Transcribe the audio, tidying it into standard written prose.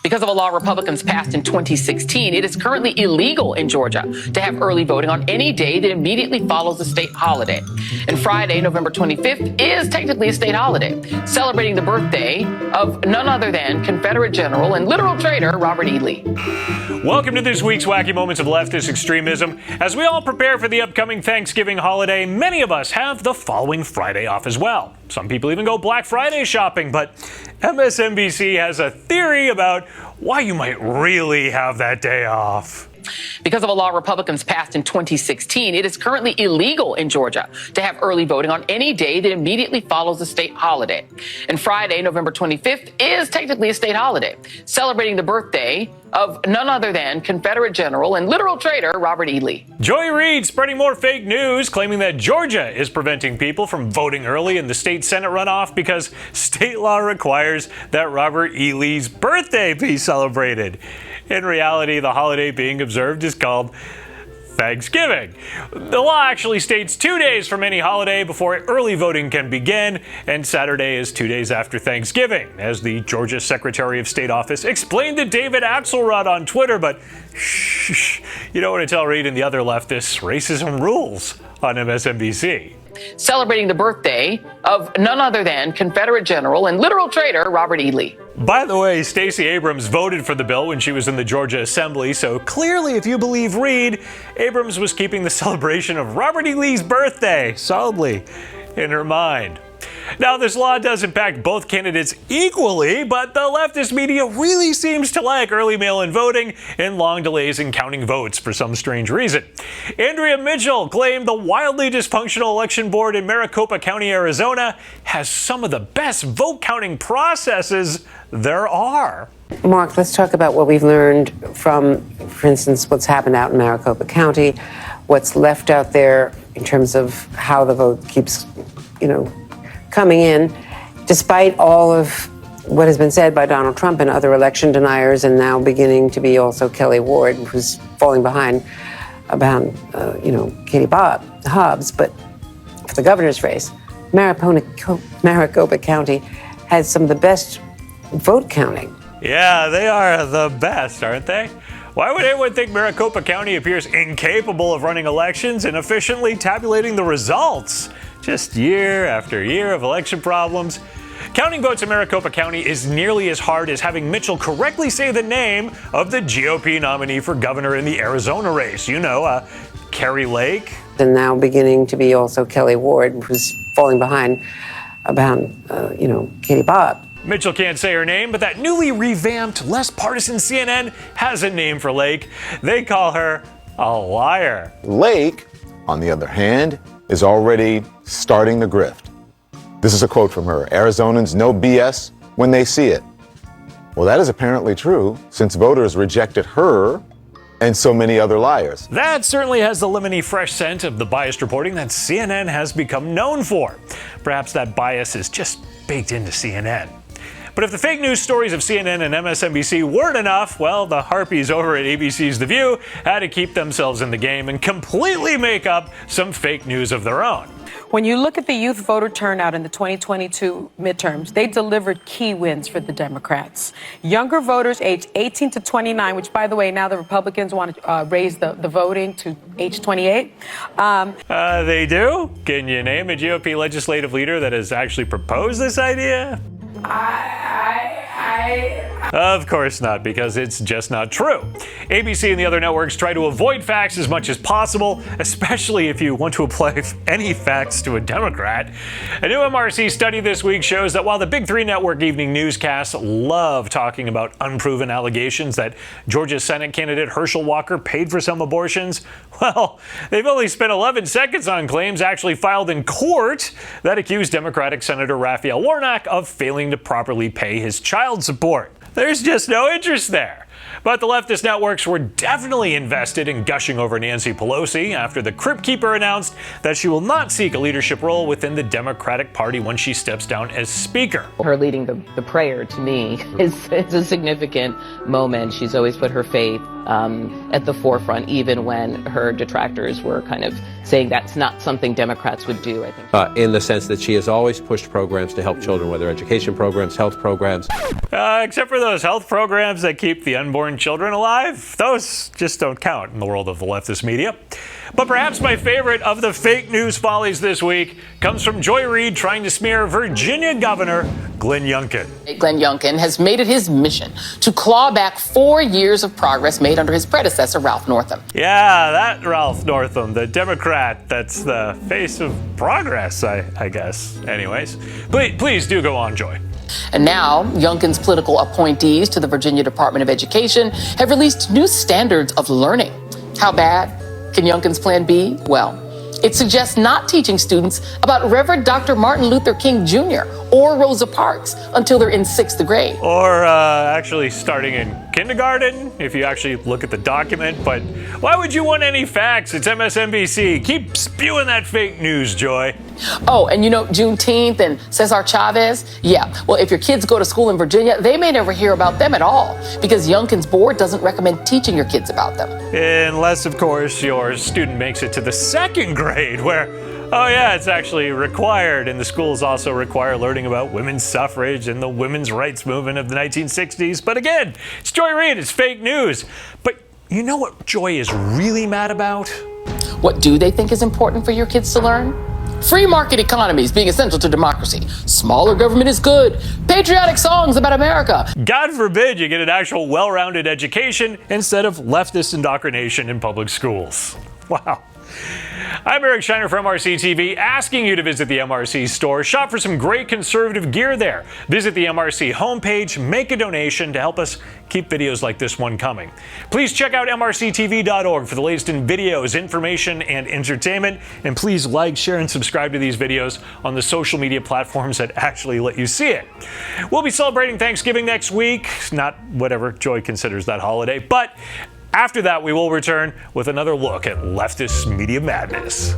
Because of a law Republicans passed in 2016, it is currently illegal in Georgia to have early voting on any day that immediately follows a state holiday. And Friday, November 25th, is technically a state holiday, celebrating the birthday of none other than Confederate General and literal traitor Robert E. Lee. Welcome to this week's Wacky Moments of Leftist Extremism. As we all prepare for the upcoming Thanksgiving holiday, many of us have the following Friday off as well. Some people even go Black Friday shopping, but MSNBC has a theory about why you might really have that day off. Because of a law Republicans passed in 2016, it is currently illegal in Georgia to have early voting on any day that immediately follows a state holiday. And Friday, November 25th, is technically a state holiday, celebrating the birthday of none other than Confederate General and literal traitor Robert E. Lee. Joy Reid spreading more fake news, claiming that Georgia is preventing people from voting early in the state Senate runoff because state law requires that Robert E. Lee's birthday be celebrated. In reality, the holiday being observed is called Thanksgiving. The law actually states 2 days from any holiday before early voting can begin, and Saturday is 2 days after Thanksgiving, as the Georgia Secretary of State office explained to David Axelrod on Twitter, but shh, you don't want to tell Reid and the other leftists racism rules on MSNBC. Celebrating the birthday of none other than Confederate General and literal traitor Robert E. Lee. By the way, Stacey Abrams voted for the bill when she was in the Georgia Assembly, so clearly, if you believe Reid, Abrams was keeping the celebration of Robert E. Lee's birthday solidly in her mind. Now, this law does impact both candidates equally, but the leftist media really seems to like early mail-in voting and long delays in counting votes for some strange reason. Andrea Mitchell claimed the wildly dysfunctional election board in Maricopa County, Arizona, has some of the best vote counting processes there are. Mark, let's talk about what we've learned from, for instance, what's happened out in Maricopa County, what's left out there in terms of how the vote keeps, coming in, despite all of what has been said by Donald Trump and other election deniers, and now beginning to be also Kelly Ward, who's falling behind about, Katie Hobbs. But for the governor's race, Maricopa County has some of the best vote counting. Yeah, they are the best, aren't they? Why would anyone think Maricopa County appears incapable of running elections and efficiently tabulating the results? Just year after year of election problems. Counting votes in Maricopa County is nearly as hard as having Mitchell correctly say the name of the GOP nominee for governor in the Arizona race. Kari Lake. And now beginning to be also Kelly Ward, who's falling behind about, Katie Mitchell can't say her name, but that newly revamped, less partisan CNN has a name for Lake. They call her a liar. Lake, on the other hand, is already starting the grift. This is a quote from her. Arizonans know BS when they see it. Well, that is apparently true since voters rejected her and so many other liars. That certainly has the lemony fresh scent of the biased reporting that CNN has become known for. Perhaps that bias is just baked into CNN. But if the fake news stories of CNN and MSNBC weren't enough, well, the harpies over at ABC's The View had to keep themselves in the game and completely make up some fake news of their own. When you look at the youth voter turnout in the 2022 midterms, they delivered key wins for the Democrats. Younger voters aged 18 to 29, which, by the way, now the Republicans want to raise the voting to age 28. They do? Can you name a GOP legislative leader that has actually proposed this idea? Of course not, because it's just not true. ABC and the other networks try to avoid facts as much as possible, especially if you want to apply any facts to a Democrat. A new MRC study this week shows that while the big three network evening newscasts love talking about unproven allegations that Georgia Senate candidate Herschel Walker paid for some abortions, well, they've only spent 11 seconds on claims actually filed in court that accuse Democratic Senator Raphael Warnock of failing to properly pay his child support. There's just no interest there. But the leftist networks were definitely invested in gushing over Nancy Pelosi after the Crypt Keeper announced that she will not seek a leadership role within the Democratic Party when she steps down as Speaker. Her leading the prayer, to me, is a significant moment. She's always put her faith at the forefront, even when her detractors were kind of saying that's not something Democrats would do, I think. In the sense that she has always pushed programs to help children, whether education programs, health programs. Except for those health programs that keep the unborn children alive. Those just don't count in the world of the leftist media. But perhaps my favorite of the fake news follies this week comes from Joy Reid trying to smear Virginia Governor Glenn Youngkin. Glenn Youngkin has made it his mission to claw back 4 years of progress made under his predecessor, Ralph Northam. Yeah, that Ralph Northam, the Democrat that's the face of progress, I guess. Anyways, please do go on, Joy. And now, Youngkin's political appointees to the Virginia Department of Education have released new standards of learning. How bad can Youngkin's plan be? Well, it suggests not teaching students about Reverend Dr. Martin Luther King Jr. or Rosa Parks until they're in 6th grade. Or actually starting in kindergarten, if you actually look at the document. But why would you want any facts? It's MSNBC. Keep spewing that fake news, Joy. Oh, and you know Juneteenth and Cesar Chavez? Yeah, well, if your kids go to school in Virginia, they may never hear about them at all because Youngkin's board doesn't recommend teaching your kids about them. Unless, of course, your student makes it to the 2nd grade where, oh yeah, it's actually required. And the schools also require learning about women's suffrage and the women's rights movement of the 1960s. But again, it's Joy Reid, it's fake news. But you know what Joy is really mad about? What do they think is important for your kids to learn? Free market economies being essential to democracy. Smaller government is good. Patriotic songs about America. God forbid you get an actual well-rounded education instead of leftist indoctrination in public schools. Wow. I'm Eric Shiner for MRC-TV, asking you to visit the MRC Store. Shop for some great conservative gear there. Visit the MRC homepage, make a donation to help us keep videos like this one coming. Please check out MRCTV.org for the latest in videos, information, and entertainment. And please like, share, and subscribe to these videos on the social media platforms that actually let you see it. We'll be celebrating Thanksgiving next week, not whatever Joy considers that holiday, but after that, we will return with another look at leftist media madness.